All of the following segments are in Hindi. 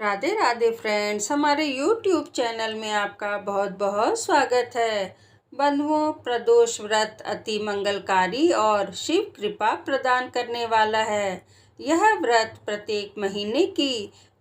राधे राधे फ्रेंड्स, हमारे YouTube चैनल में आपका बहुत बहुत स्वागत है। बंधुओं, प्रदोष व्रत अति मंगलकारी और शिव कृपा प्रदान करने वाला है। यह व्रत प्रत्येक महीने की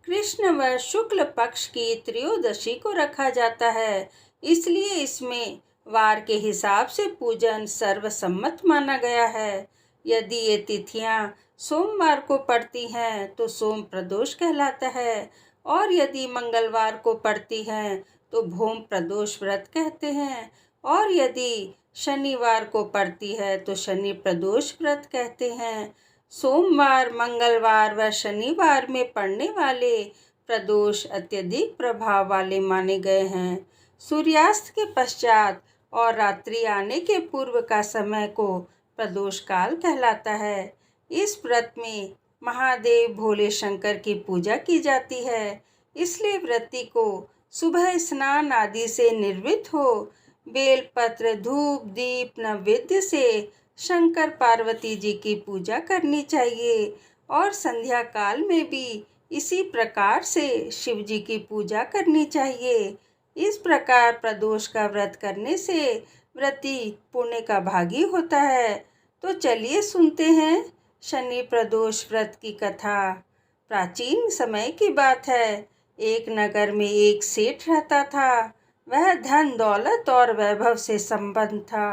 कृष्ण व शुक्ल पक्ष की त्रयोदशी को रखा जाता है, इसलिए इसमें वार के हिसाब से पूजन सर्वसम्मत माना गया है। यदि ये तिथियां सोमवार को पड़ती हैं तो सोम प्रदोष कहलाता है, और यदि मंगलवार को पड़ती हैं तो भौम प्रदोष व्रत कहते हैं, और यदि शनिवार को पड़ती है तो शनि प्रदोष व्रत कहते हैं। सोमवार, मंगलवार व शनिवार में पड़ने वाले प्रदोष अत्यधिक प्रभाव वाले माने गए हैं। सूर्यास्त के पश्चात और रात्रि आने के पूर्व का समय को प्रदोष काल कहलाता है। इस व्रत में महादेव भोले शंकर की पूजा की जाती है, इसलिए व्रती को सुबह स्नान आदि से निर्वृत्त हो बेलपत्र, धूप, दीप, नैवेद्य से शंकर पार्वती जी की पूजा करनी चाहिए, और संध्या काल में भी इसी प्रकार से शिव जी की पूजा करनी चाहिए। इस प्रकार प्रदोष का व्रत करने से व्रती पुण्य का भागी होता है। तो चलिए सुनते हैं शनि प्रदोष व्रत की कथा। प्राचीन समय की बात है। एक नगर में एक सेठ रहता था। वह धन दौलत और वैभव से संपन्न था।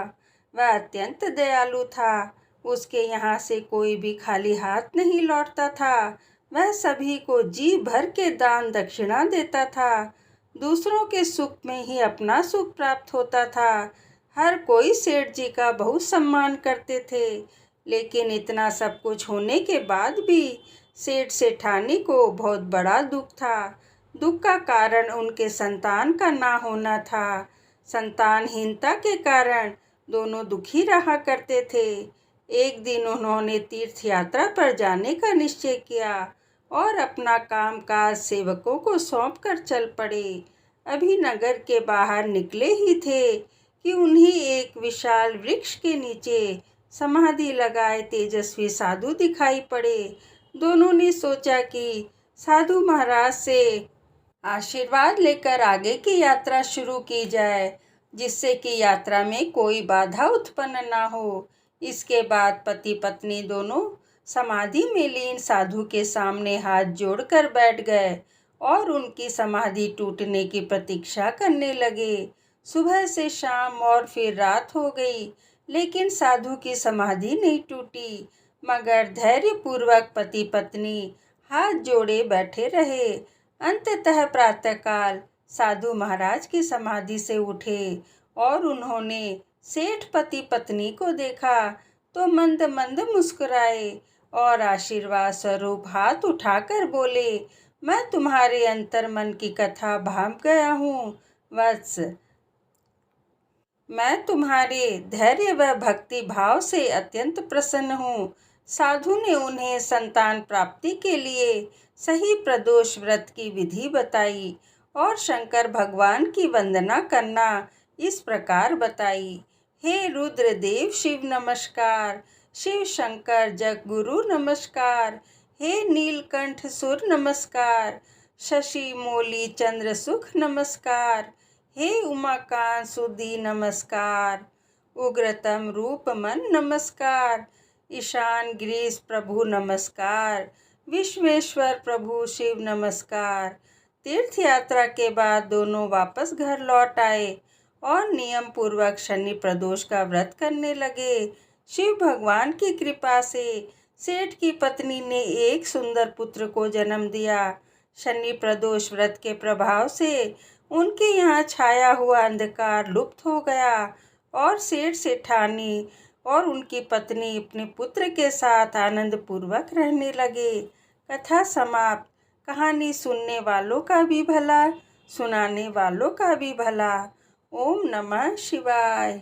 वह अत्यंत दयालु था। उसके यहाँ से कोई भी खाली हाथ नहीं लौटता था। वह सभी को जी भर के दान दक्षिणा देता था। दूसरों के सुख में ही अपना सुख प्राप्त होता था। हर कोई सेठ जी का बहुत सम्मान करते थे, लेकिन इतना सब कुछ होने के बाद भी सेठ सेठानी को बहुत बड़ा दुख था। दुख का कारण उनके संतान का ना होना था। संतानहीनता के कारण दोनों दुखी रहा करते थे। एक दिन उन्होंने तीर्थ यात्रा पर जाने का निश्चय किया और अपना कामकाज सेवकों को सौंप कर चल पड़े। अभी नगर के बाहर निकले ही थे कि उन्हें एक विशाल वृक्ष के नीचे समाधि लगाए तेजस्वी साधु दिखाई पड़े। दोनों ने सोचा कि साधु महाराज से आशीर्वाद लेकर आगे की यात्रा शुरू की जाए, जिससे कि यात्रा में कोई बाधा उत्पन्न ना हो। इसके बाद पति पत्नी दोनों समाधि में लीन साधु के सामने हाथ जोड़कर बैठ गए और उनकी समाधि टूटने की प्रतीक्षा करने लगे। सुबह से शाम और फिर रात हो गई, लेकिन साधु की समाधि नहीं टूटी, मगर धैर्यपूर्वक पति पत्नी हाथ जोड़े बैठे रहे। अंततः प्रातःकाल साधु महाराज की समाधि से उठे और उन्होंने सेठ पति पत्नी को देखा तो मंद मंद मुस्कुराए और आशीर्वाद स्वरूप हाथ उठाकर बोले, मैं तुम्हारे अंतर मन की कथा भांप गया हूँ वत्स। मैं तुम्हारे धैर्य व भक्ति भाव से अत्यंत प्रसन्न हूँ। साधु ने उन्हें संतान प्राप्ति के लिए सही प्रदोष व्रत की विधि बताई और शंकर भगवान की वंदना करना इस प्रकार बताई। हे रुद्रदेव शिव नमस्कार, शिव शंकर जगगुरु नमस्कार, हे नीलकंठ सुर नमस्कार, शशि मोली चंद्र सुख नमस्कार, हे उमाकांत सुधी नमस्कार, उग्रतम रूप मन नमस्कार, ईशान गिरीश प्रभु नमस्कार, विश्वेश्वर प्रभु शिव नमस्कार। तीर्थ यात्रा के बाद दोनों वापस घर लौट आए और नियम पूर्वक शनि प्रदोष का व्रत करने लगे। शिव भगवान की कृपा से सेठ की पत्नी ने एक सुंदर पुत्र को जन्म दिया। शनि प्रदोष व्रत के प्रभाव से उनके यहाँ छाया हुआ अंधकार लुप्त हो गया और सेठ सेठानी और उनकी पत्नी अपने पुत्र के साथ आनंद पूर्वक रहने लगे। कथा समाप्त। कहानी सुनने वालों का भी भला, सुनाने वालों का भी भला। ओम नमः शिवाय।